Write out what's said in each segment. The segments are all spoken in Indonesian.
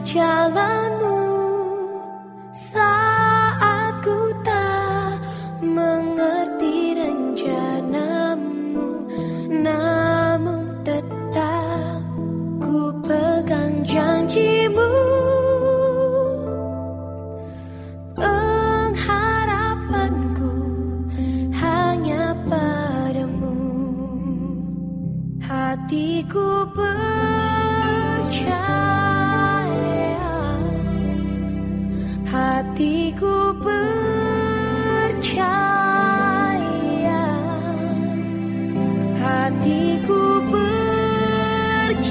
jalanmu saat ku tak mengerti rencanamu, namun tetap ku pegang janjimu. Pengharapanku hanya padamu, hatiku percaya, hatiku percaya, hatiku percaya,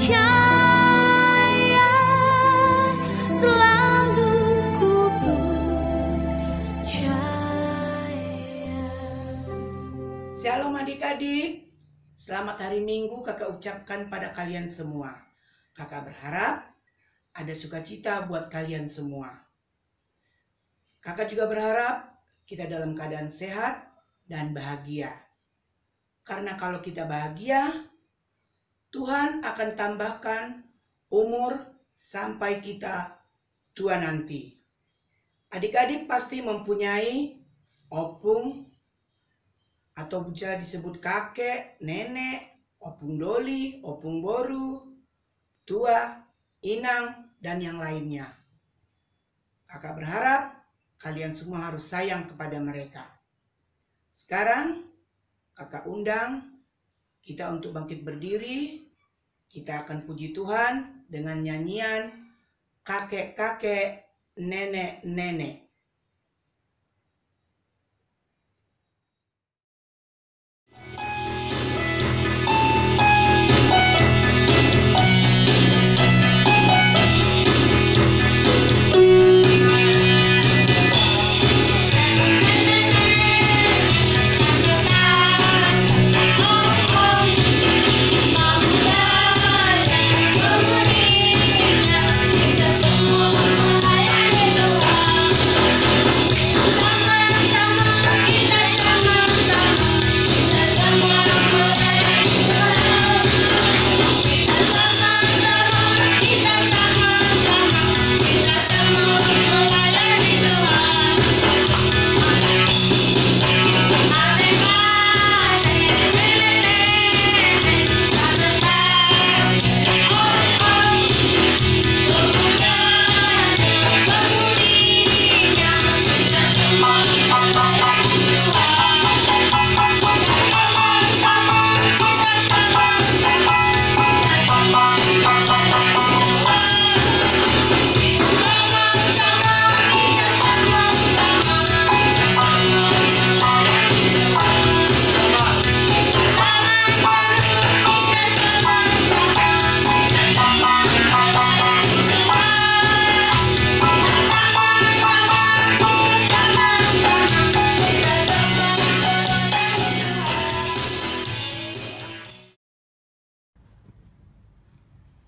selalu ku percaya. Shalom adik-adik, selamat hari Minggu kakak ucapkan pada kalian semua. Kakak berharap ada sukacita buat kalian semua. Kakak juga berharap kita dalam keadaan sehat dan bahagia. Karena kalau kita bahagia, Tuhan akan tambahkan umur sampai kita tua nanti. Adik-adik pasti mempunyai opung atau bisa disebut kakek, nenek, opung doli, opung boru, tua, inang, dan yang lainnya. Kakak berharap kalian semua harus sayang kepada mereka. Sekarang kakak undang kita untuk bangkit berdiri. Kita akan puji Tuhan dengan nyanyian kakek-kakek, nenek-nenek.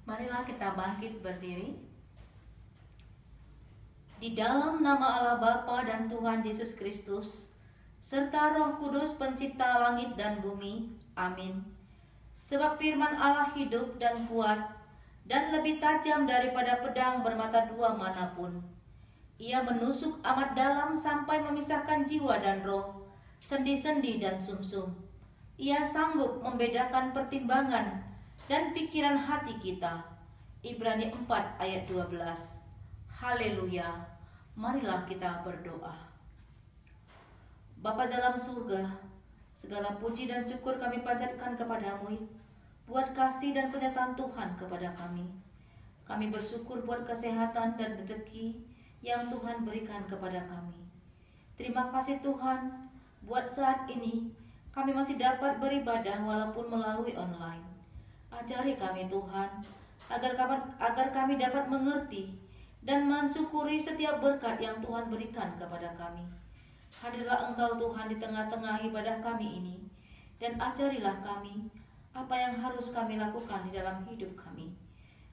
Marilah kita bangkit berdiri. Di dalam nama Allah Bapa dan Tuhan Yesus Kristus, serta Roh Kudus pencipta langit dan bumi. Amin. Sebab firman Allah hidup dan kuat, dan lebih tajam daripada pedang bermata dua manapun. Ia menusuk amat dalam sampai memisahkan jiwa dan roh, sendi-sendi dan sumsum. Ia sanggup membedakan pertimbangan dan pikiran hati kita. Ibrani 4 ayat 12. Haleluya. Marilah kita berdoa. Bapa dalam surga, segala puji dan syukur kami panjatkan kepadamu buat kasih dan penyertaan Tuhan kepada kami. Kami bersyukur buat kesehatan dan rezeki yang Tuhan berikan kepada kami. Terima kasih Tuhan, buat saat ini kami masih dapat beribadah walaupun melalui online. Ajari kami Tuhan, agar kami dapat mengerti dan mensyukuri setiap berkat yang Tuhan berikan kepada kami. Hadirlah Engkau Tuhan di tengah-tengah ibadah kami ini, dan ajarilah kami apa yang harus kami lakukan di dalam hidup kami.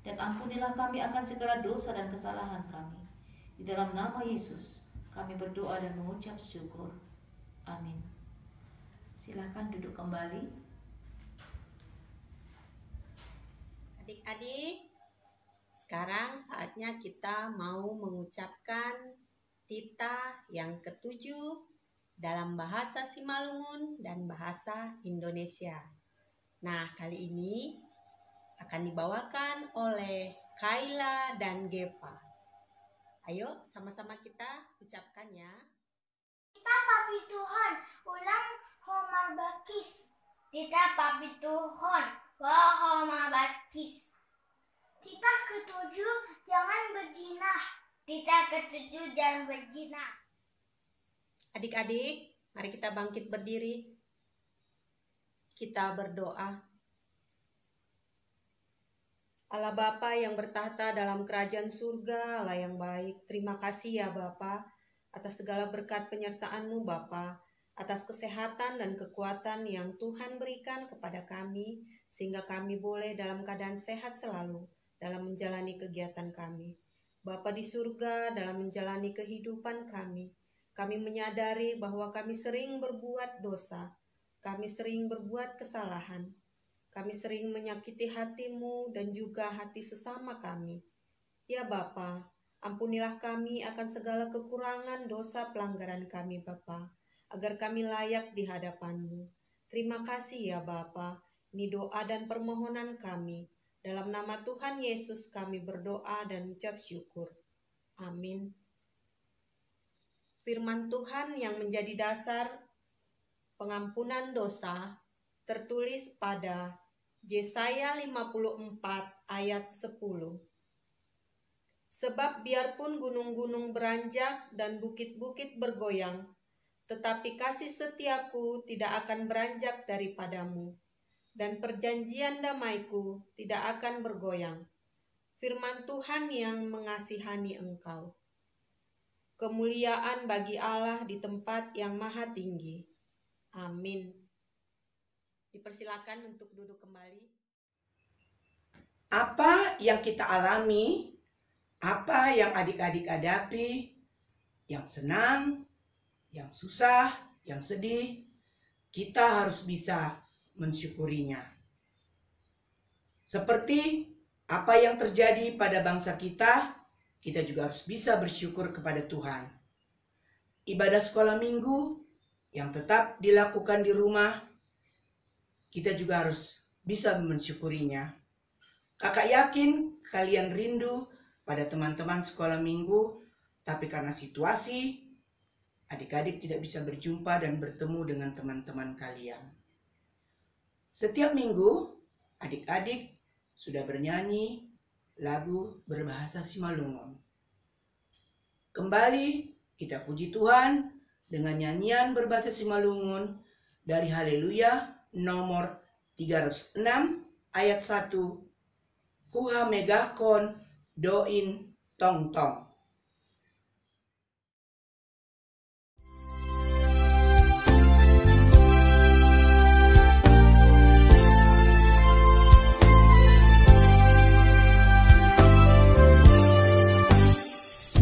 Dan ampunilah kami akan segala dosa dan kesalahan kami. Di dalam nama Yesus kami berdoa dan mengucap syukur. Amin. Silakan duduk kembali. Adik-adik, sekarang saatnya kita mau mengucapkan titah yang ketujuh dalam bahasa Simalungun dan bahasa Indonesia. Nah, kali ini akan dibawakan oleh Kaila dan Geva. Ayo sama-sama kita ucapkan ya. Tita Papi Tuhan, ulang Homar Bakis. Tita Papi Tuhan, wah Homar Bakis. Tita ketujuh, jangan berzina. Tita ketujuh, jangan berzina. Adik-adik, mari kita bangkit berdiri. Kita berdoa. Allah Bapa yang bertahta dalam kerajaan surga, Allah yang baik, terima kasih ya Bapa atas segala berkat penyertaan-Mu Bapa, atas kesehatan dan kekuatan yang Tuhan berikan kepada kami, sehingga kami boleh dalam keadaan sehat selalu dalam menjalani kegiatan kami. Bapa di surga, dalam menjalani kehidupan kami menyadari bahwa kami sering berbuat dosa, kami sering berbuat kesalahan. Kami sering menyakiti hati-Mu dan juga hati sesama kami. Ya Bapa, ampunilah kami akan segala kekurangan dosa pelanggaran kami Bapa, agar kami layak di hadapan-Mu. Terima kasih ya Bapa, ini doa dan permohonan kami. Dalam nama Tuhan Yesus kami berdoa dan ucap syukur. Amin. Firman Tuhan yang menjadi dasar pengampunan dosa tertulis pada Yesaya 54 ayat 10. Sebab biarpun gunung-gunung beranjak dan bukit-bukit bergoyang, tetapi kasih setiaku tidak akan beranjak daripadamu, dan perjanjian damaiku tidak akan bergoyang. Firman Tuhan yang mengasihani engkau. Kemuliaan bagi Allah di tempat yang maha tinggi. Amin. Dipersilakan untuk duduk kembali. Apa yang kita alami, apa yang adik-adik hadapi, yang senang, yang susah, yang sedih, kita harus bisa mensyukurinya. Seperti apa yang terjadi pada bangsa kita juga harus bisa bersyukur kepada Tuhan. Ibadah sekolah minggu yang tetap dilakukan di rumah, kita juga harus bisa mensyukurinya. Kakak yakin kalian rindu pada teman-teman sekolah minggu, tapi karena situasi, adik-adik tidak bisa berjumpa dan bertemu dengan teman-teman kalian. Setiap minggu, adik-adik sudah bernyanyi lagu berbahasa Simalungun. Kembali kita puji Tuhan dengan nyanyian berbahasa Simalungun dari Haleluya nomor 306 ayat 1. Huha megakon doin tong tong.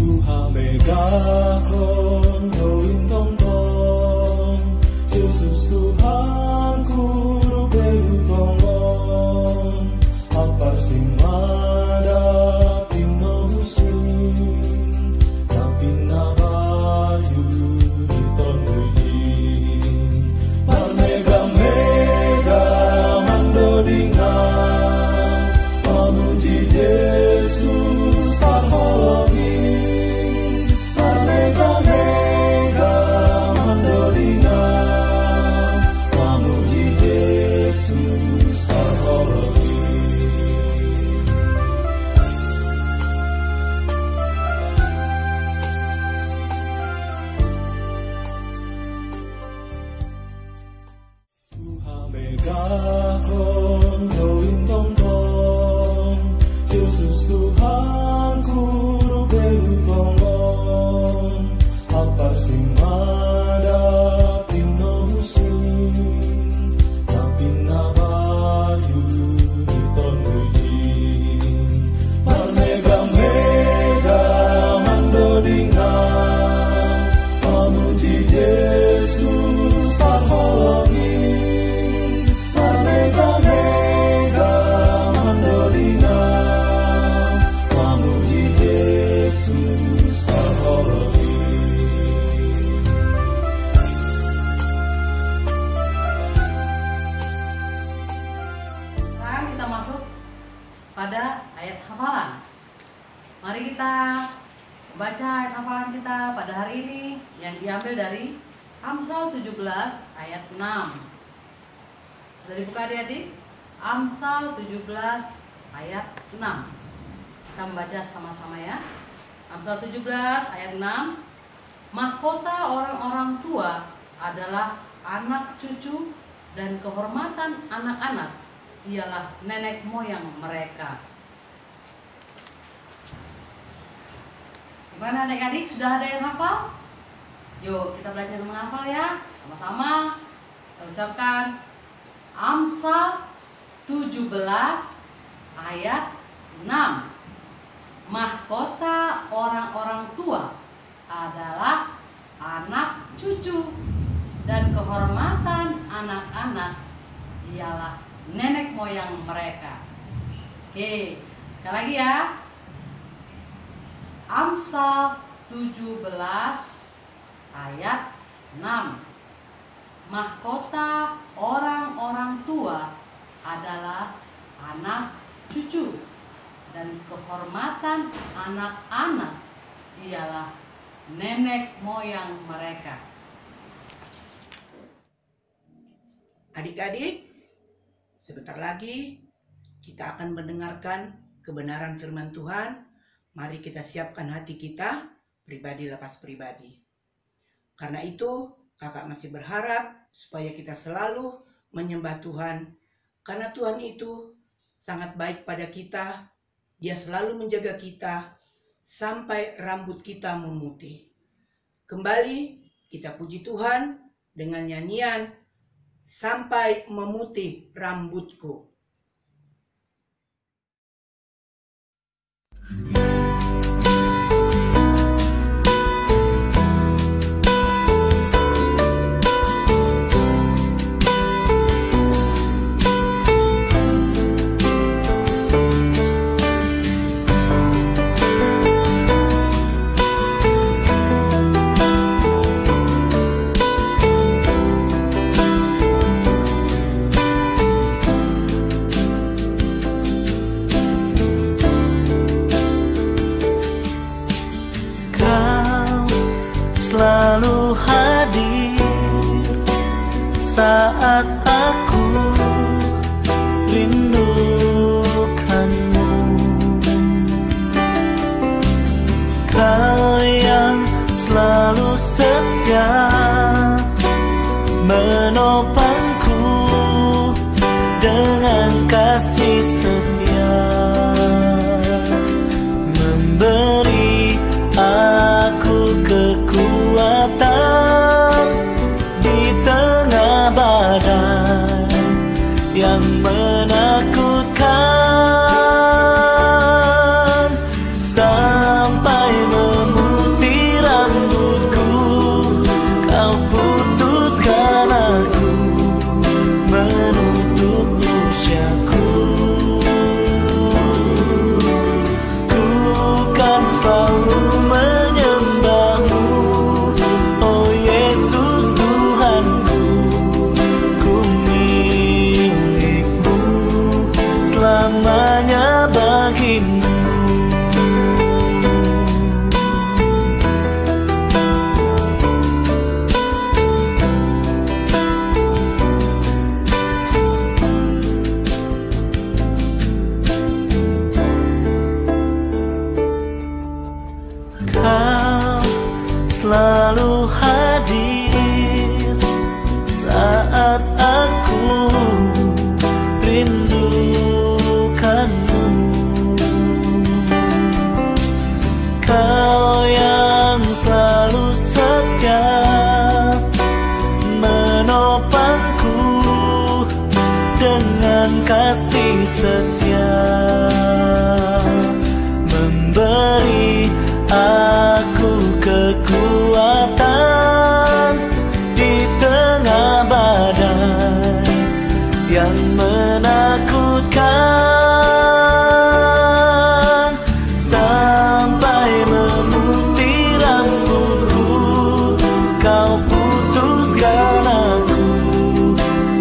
Huha megakon doin tong tong, Yesus Tuhanku rupeu tongon, apa sing madati mahusun, tapi nabayu ditondoin, parmega-mega mandodinga, pamuji Yesus parhologin, parmega-mega mandodinga, pamuji Yesus parhologin. kepada ayat hafalan. Mari kita baca ayat hafalan kita pada hari ini yang diambil dari Amsal 17 ayat 6. Sudah dibuka adik-adik? Amsal 17 ayat 6. Kita membaca sama-sama ya. Amsal 17 ayat 6. Mahkota orang-orang tua adalah anak cucu, dan kehormatan anak-anak ialah nenek moyang mereka. Gimana adik-adik, sudah ada yang hafal? Yuk kita belajar menghafal ya. Sama-sama kita ucapkan Amsal 17 ayat 6. Mahkota orang-orang tua adalah anak cucu, dan kehormatan anak-anak ialah nenek moyang mereka. Oke, sekali lagi ya. Amsal 17 ayat 6. Mahkota orang-orang tua adalah anak cucu, dan kehormatan anak-anak ialah nenek moyang mereka. Adik-adik, sebentar lagi kita akan mendengarkan kebenaran firman Tuhan. Mari kita siapkan hati kita, pribadi lepas pribadi. Karena itu, kakak masih berharap supaya kita selalu menyembah Tuhan. Karena Tuhan itu sangat baik pada kita. Dia selalu menjaga kita sampai rambut kita memutih. Kembali kita puji Tuhan dengan nyanyian Sampai Memutih Rambutku. Selalu hadir saat aku rindukanmu. Kau yang selalu setia menopangku dengan kasih setia, memberi aku kekuatan di tengah badai yang menakutkan, sampai memutih rambutku. Kau putuskan aku menutup usiaku. Ku kan selalu menyembahmu, oh Yesus Tuhanku. Ku milikmu selamanya bagimu. Kau selalu hadir saat aku rindukanmu. Kau yang selalu setia menopangku dengan kasih setia, memberi aku kekuatan di tengah badai yang menakutkan, sampai memutih rambutku. Kau putuskan aku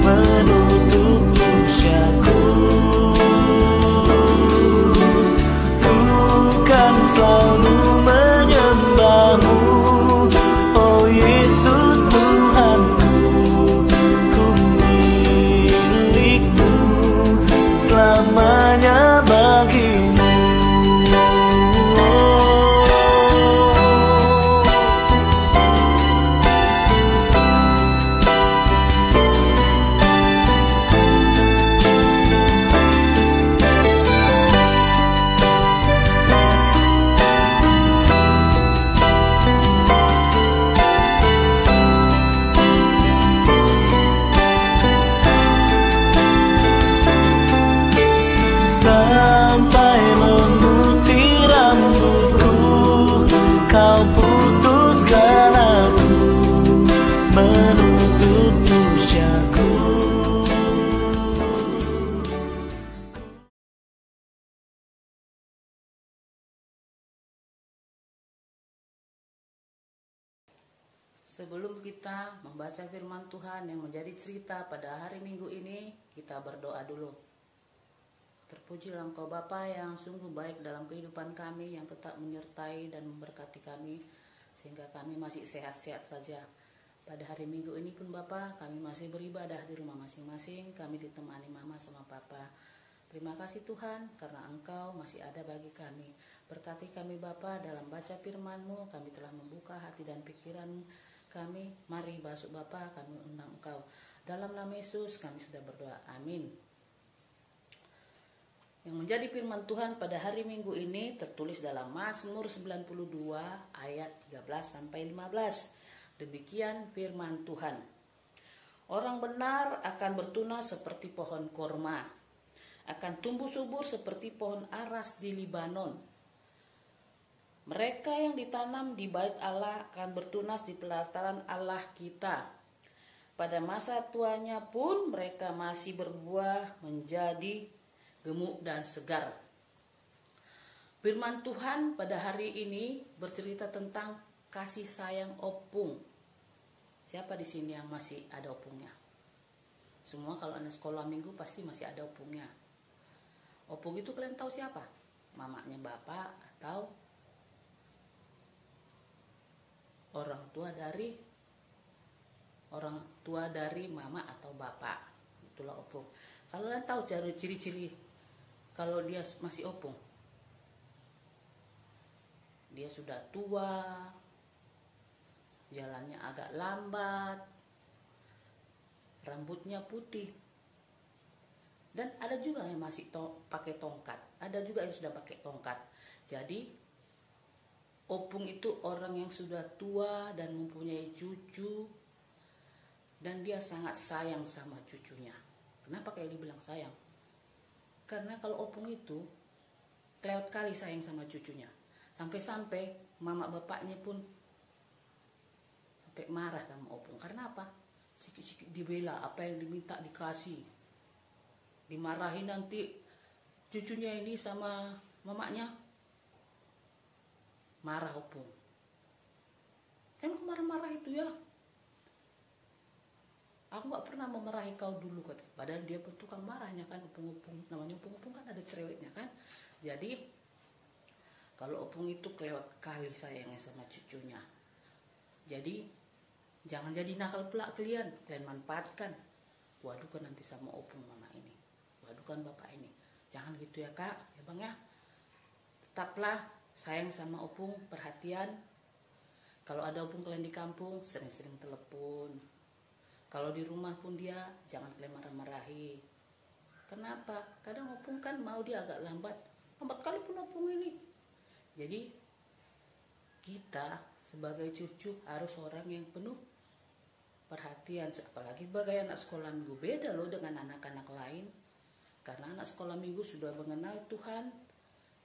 menutup usiaku. Sebelum kita membaca firman Tuhan yang menjadi cerita pada hari Minggu ini, kita berdoa dulu. Terpujilah Engkau Bapa yang sungguh baik dalam kehidupan kami, yang tetap menyertai dan memberkati kami sehingga kami masih sehat-sehat saja. Pada hari Minggu ini pun Bapa, kami masih beribadah di rumah masing-masing, kami ditemani Mama sama Papa. Terima kasih Tuhan karena Engkau masih ada bagi kami. Berkati kami Bapa dalam baca firman-Mu, kami telah membuka hati dan pikiran kami. Mari masuk Bapa, kami undang Engkau. Dalam nama Yesus kami sudah berdoa. Amin. Yang menjadi firman Tuhan pada hari Minggu ini tertulis dalam Mazmur 92 ayat 13 sampai 15. Demikian firman Tuhan. Orang benar akan bertunas seperti pohon korma, akan tumbuh subur seperti pohon aras di Libanon. Mereka yang ditanam di bait Allah akan bertunas di pelataran Allah kita. Pada masa tuanya pun mereka masih berbuah menjadi gemuk dan segar. Firman Tuhan pada hari ini bercerita tentang kasih sayang opung. Siapa di sini yang masih ada opungnya? Semua kalau anak sekolah minggu pasti masih ada opungnya. Opung itu kalian tahu siapa? Mamanya bapak atau orang tua dari mama atau bapak. Itulah opung. Kalau kalian tahu ciri-ciri kalau dia masih opung, dia sudah tua, jalannya agak lambat, rambutnya putih, dan ada juga yang masih pakai tongkat, ada juga yang sudah pakai tongkat. Jadi opung itu orang yang sudah tua dan mempunyai cucu, dan dia sangat sayang sama cucunya. Kenapa kayak dibilang sayang? Karena kalau opung itu kelewat kali sayang sama cucunya, sampai-sampai mama bapaknya pun sampai marah sama opung. Karena apa? Sikit-sikit dibela, apa yang diminta dikasih, dimarahin nanti cucunya ini sama mamanya, marah opung. Kan aku marah-marah itu ya, aku gak pernah memarahi kau dulu, kata. Padahal dia pun tukang marahnya kan, opung-opung. Namanya opung-opung kan ada cerewetnya kan. Jadi kalau opung itu kelewat kali sayangnya sama cucunya. Jadi jangan jadi nakal pula kalian manfaatkan. Waduh kan nanti sama opung mama ini, waduh kan bapak ini. Jangan gitu ya kak, ya bang ya. Tetaplah sayang sama opung, perhatian. Kalau ada opung kalian di kampung, sering-sering telepon. Kalau di rumah pun dia jangan kalian marah-marahi. Kenapa? Kadang opung kan mau dia agak lambat kali pun opung ini. Jadi kita sebagai cucu harus orang yang penuh perhatian. Apalagi sebagai anak sekolah minggu, beda loh dengan anak-anak lain. Karena anak sekolah minggu sudah mengenal Tuhan,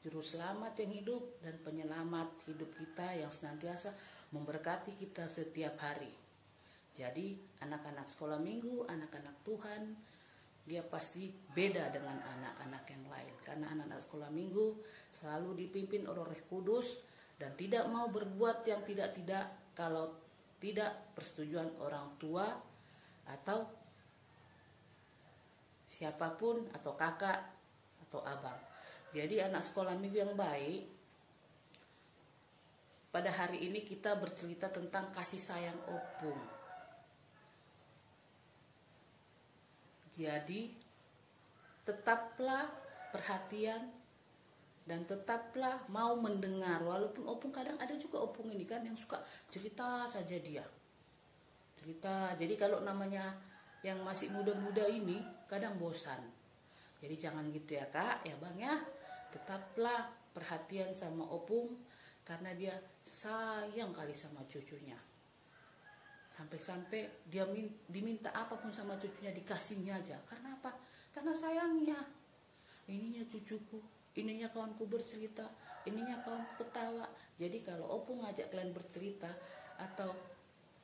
Juru Selamat yang hidup dan penyelamat hidup kita yang senantiasa memberkati kita setiap hari. Jadi anak-anak sekolah minggu, anak-anak Tuhan, dia pasti beda dengan anak-anak yang lain. Karena anak-anak sekolah minggu selalu dipimpin oleh Roh Kudus dan tidak mau berbuat yang tidak-tidak kalau tidak persetujuan orang tua atau siapapun, atau kakak atau abang. Jadi anak sekolah minggu yang baik, pada hari ini kita bercerita tentang kasih sayang opung. Jadi tetaplah perhatian dan tetaplah mau mendengar. Walaupun opung kadang ada juga opung ini kan yang suka cerita saja dia. Cerita. Jadi kalau namanya yang masih muda-muda ini kadang bosan. Jadi jangan gitu ya kak, ya bang ya. Tetaplah perhatian sama opung karena dia sayang kali sama cucunya. Sampai-sampai dia diminta apapun sama cucunya dikasihnya aja. Karena apa? Karena sayangnya. Ininya cucuku, ininya kawanku bercerita, ininya kawanku ketawa. Jadi kalau opung ngajak kalian bercerita atau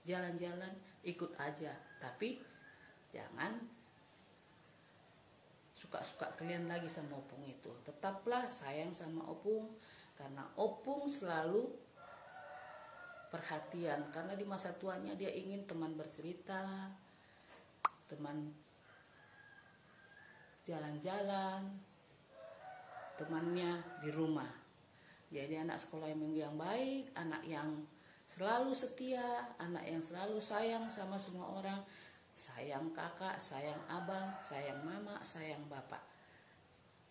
jalan-jalan, ikut aja. Tapi jangan suka-suka kalian lagi sama opung itu. Tetaplah sayang sama opung karena opung selalu perhatian, karena di masa tuanya dia ingin teman bercerita, teman jalan-jalan, temannya di rumah. Jadi anak sekolah yang baik, anak yang selalu setia, anak yang selalu sayang sama semua orang, sayang kakak, sayang abang, sayang mama, sayang bapak,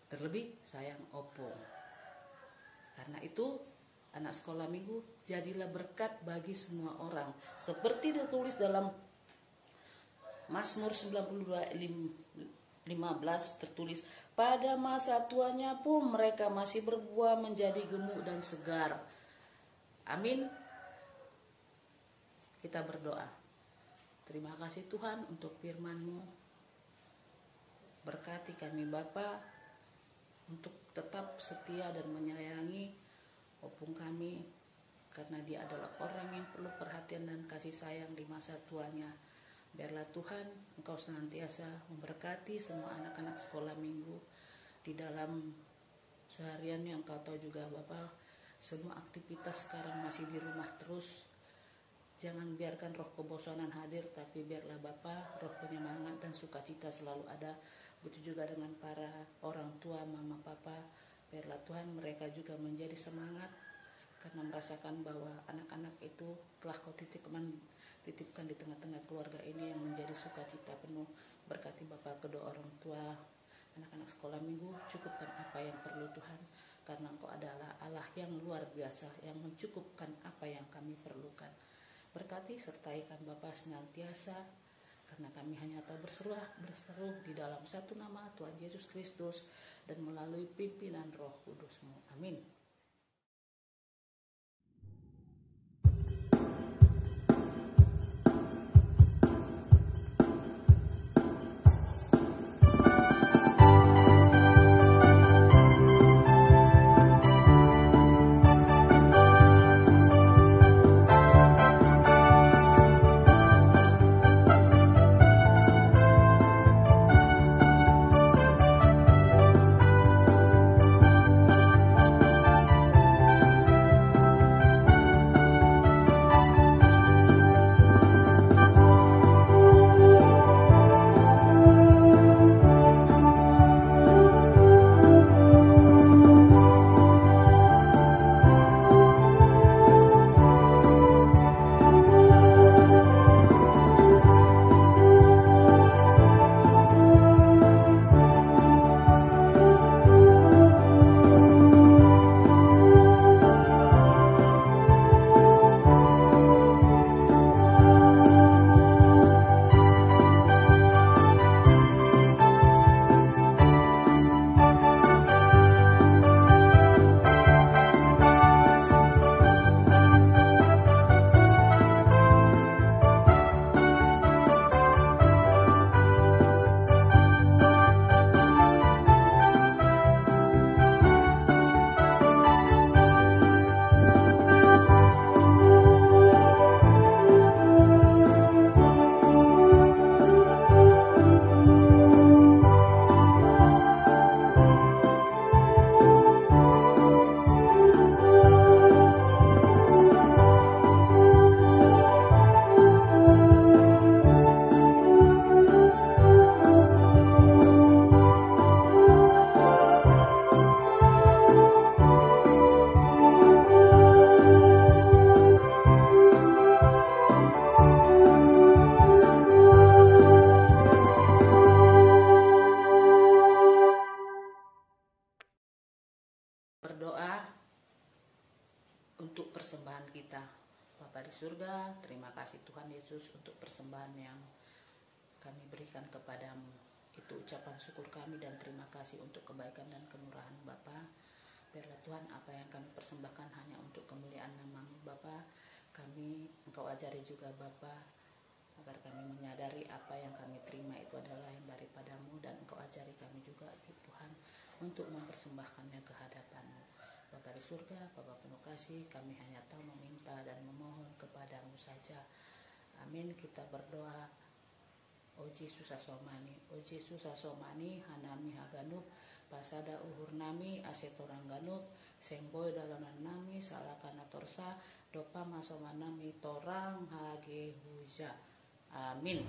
terlebih sayang opung. Karena itu anak sekolah minggu jadilah berkat bagi semua orang, seperti ditulis dalam Mazmur 92:15 tertulis, pada masa tuanya pun mereka masih berbuah menjadi gemuk dan segar. Amin. Kita berdoa. Terima kasih Tuhan untuk firman-Mu. Berkati kami Bapa untuk tetap setia dan menyayangi opung kami, karena dia adalah orang yang perlu perhatian dan kasih sayang di masa tuanya. Biarlah Tuhan Engkau senantiasa memberkati semua anak-anak sekolah minggu di dalam sehariannya. Engkau tahu juga Bapa, semua aktivitas sekarang masih di rumah terus. Jangan biarkan roh kebosanan hadir, tapi biarlah Bapa roh penyemangat dan sukacita selalu ada. Begitu juga dengan para orang tua, mama, papa. Biarlah Tuhan mereka juga menjadi semangat, karena merasakan bahwa anak-anak itu telah Kau titipkan di tengah-tengah keluarga ini yang menjadi sukacita penuh. Berkati Bapa kedua orang tua, anak-anak sekolah minggu, cukupkan apa yang perlu Tuhan, karena Engkau adalah Allah yang luar biasa, yang mencukupkan apa yang kami perlukan. Berkati sertai kami Bapa senantiasa, karena kami hanya tahu berseru di dalam satu nama Tuhan Yesus Kristus dan melalui pimpinan Roh Kudus-Mu. Amin. Berdoa untuk persembahan kita. Bapa di surga, terima kasih Tuhan Yesus untuk persembahan yang kami berikan kepadamu. Itu ucapan syukur kami dan terima kasih untuk kebaikan dan kemurahan Bapa. Biarlah Tuhan apa yang kami persembahkan hanya untuk kemuliaan nama-Mu Bapa. Kami Engkau ajari juga Bapa, agar kami menyadari apa yang kami terima itu adalah yang daripada-Mu, dan Engkau ajari kami juga Tuhan untuk mempersembahkannya ke hadapan-Mu. Bapa di surga, Bapa penuh kasih, kami hanya tahu meminta dan memohon kepadamu saja. Amin. Kita berdoa. Oji susasomani, oji susasomani, hanami haganuk, pasada uhur nami, asetorang ganuk, semboy dalanan nami, salakana torsa, dopa masomana mitorang hage huja. Amin.